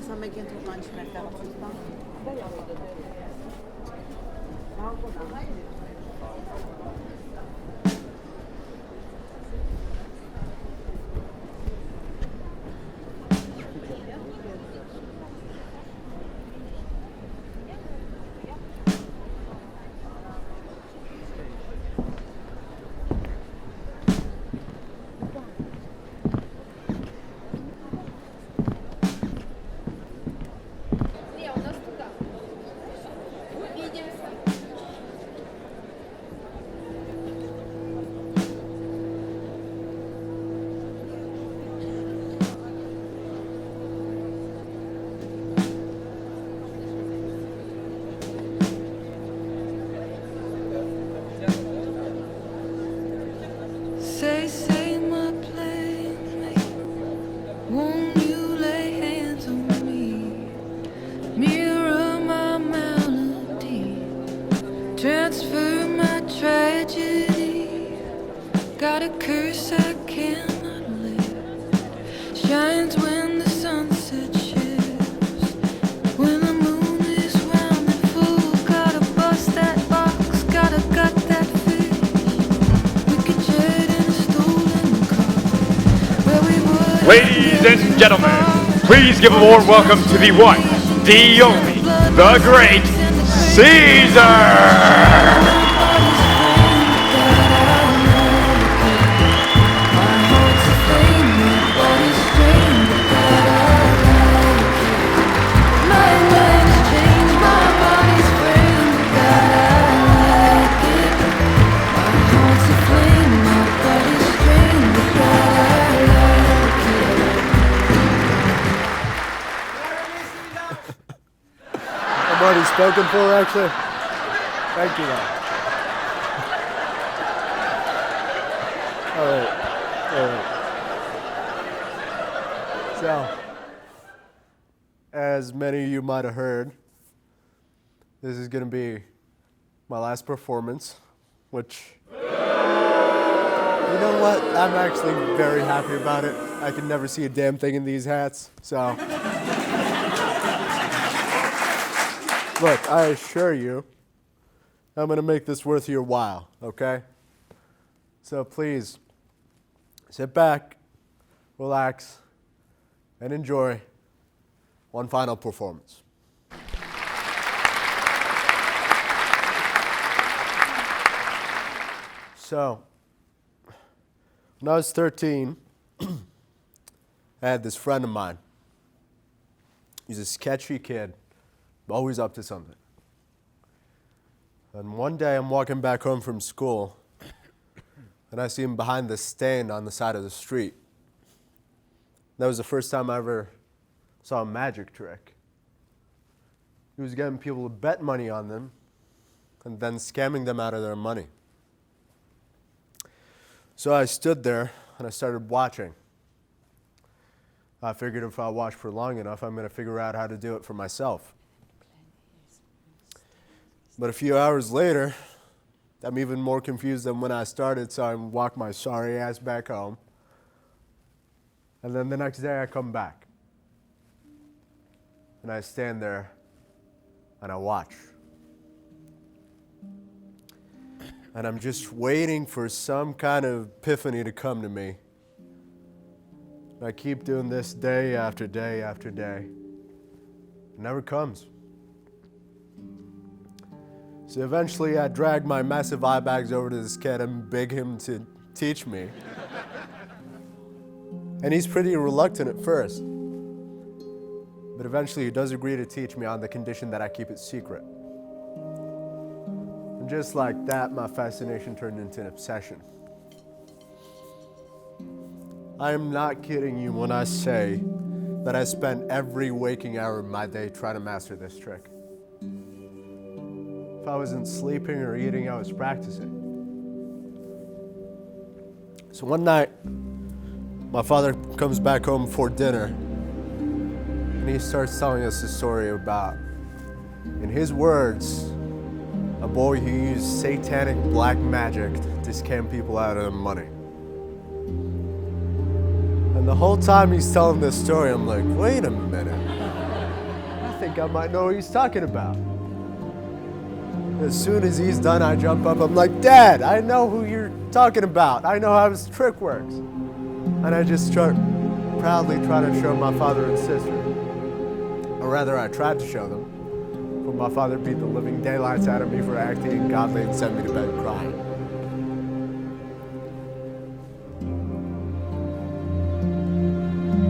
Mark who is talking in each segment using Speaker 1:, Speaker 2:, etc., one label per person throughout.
Speaker 1: Samegin toplanışmekten hafiften.
Speaker 2: Say my playmate, won't you lay hands on me? Mirror my melody, transfer my tragedy. Got a curse I cannot live, shines when the sunset shifts, when the moon is round and full. Gotta bust that box, gotta gut that fish.
Speaker 3: Ladies and gentlemen, please give a warm welcome to the one, the only, the great Caesar!
Speaker 4: I'm already spoken for, actually. Thank you, man. All right. So, as many of you might have heard, this is going to be my last performance, which, you know what? I'm actually very happy about it. I can never see a damn thing in these hats, so. Look, I assure you, I'm going to make this worth your while, okay? So please, sit back, relax, and enjoy one final performance. So, when I was 13, I had this friend of mine. He's a sketchy kid. Always up to something. And one day I'm walking back home from school and I see him behind this stand on the side of the street. That was the first time I ever saw a magic trick. He was getting people to bet money on them and then scamming them out of their money. So I stood there and I started watching. I figured if I watch for long enough, I'm going to figure out how to do it for myself. But a few hours later, I'm even more confused than when I started, so I walk my sorry ass back home. And then the next day I come back. And I stand there and I watch. And I'm just waiting for some kind of epiphany to come to me. And I keep doing this day after day after day. It never comes. So eventually I dragged my massive eye bags over to this kid and beg him to teach me. And he's pretty reluctant at first. But eventually he does agree to teach me on the condition that I keep it secret. And just like that, my fascination turned into an obsession. I am not kidding you when I say that I spent every waking hour of my day trying to master this trick. If I wasn't sleeping or eating, I was practicing. So one night, my father comes back home for dinner, and he starts telling us a story about, in his words, a boy who used satanic black magic to scam people out of their money. And the whole time he's telling this story, I'm like, wait a minute. I might know what he's talking about. As soon as he's done, I jump up. I'm like, Dad, I know who you're talking about. I know how his trick works. And I just proudly try to show my father and sister. Or rather, I tried to show them. But my father beat the living daylights out of me for acting ungodly and sent me to bed crying.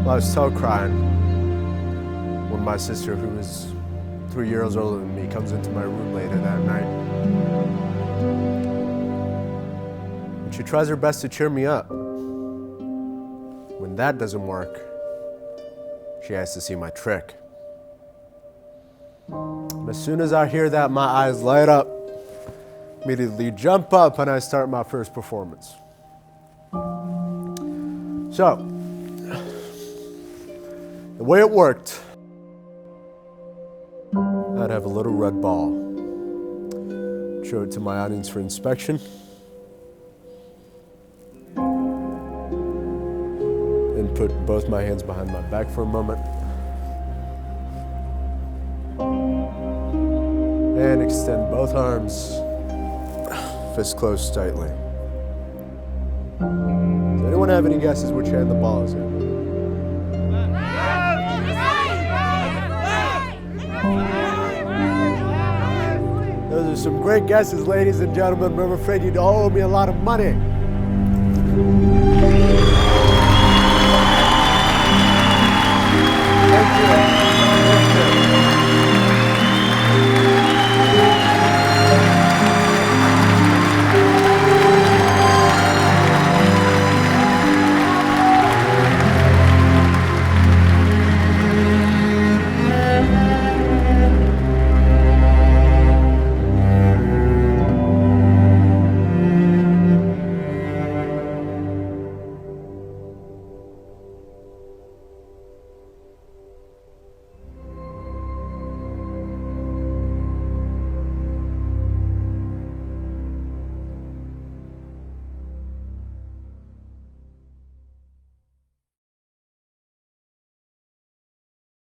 Speaker 4: Well, I was still crying when my sister, who was 3 years older than me, comes into my room later that night. And she tries her best to cheer me up. When that doesn't work, she has to see my trick. And as soon as I hear that, my eyes light up, immediately jump up, and I start my first performance. So, the way it worked, I'd have a little red ball, show it to my audience for inspection, and put both my hands behind my back for a moment, and extend both arms, fist closed tightly. Does anyone have any guesses which hand the ball is in? Those are some great guesses, ladies and gentlemen, but I'm afraid you'd all owe me a lot of money.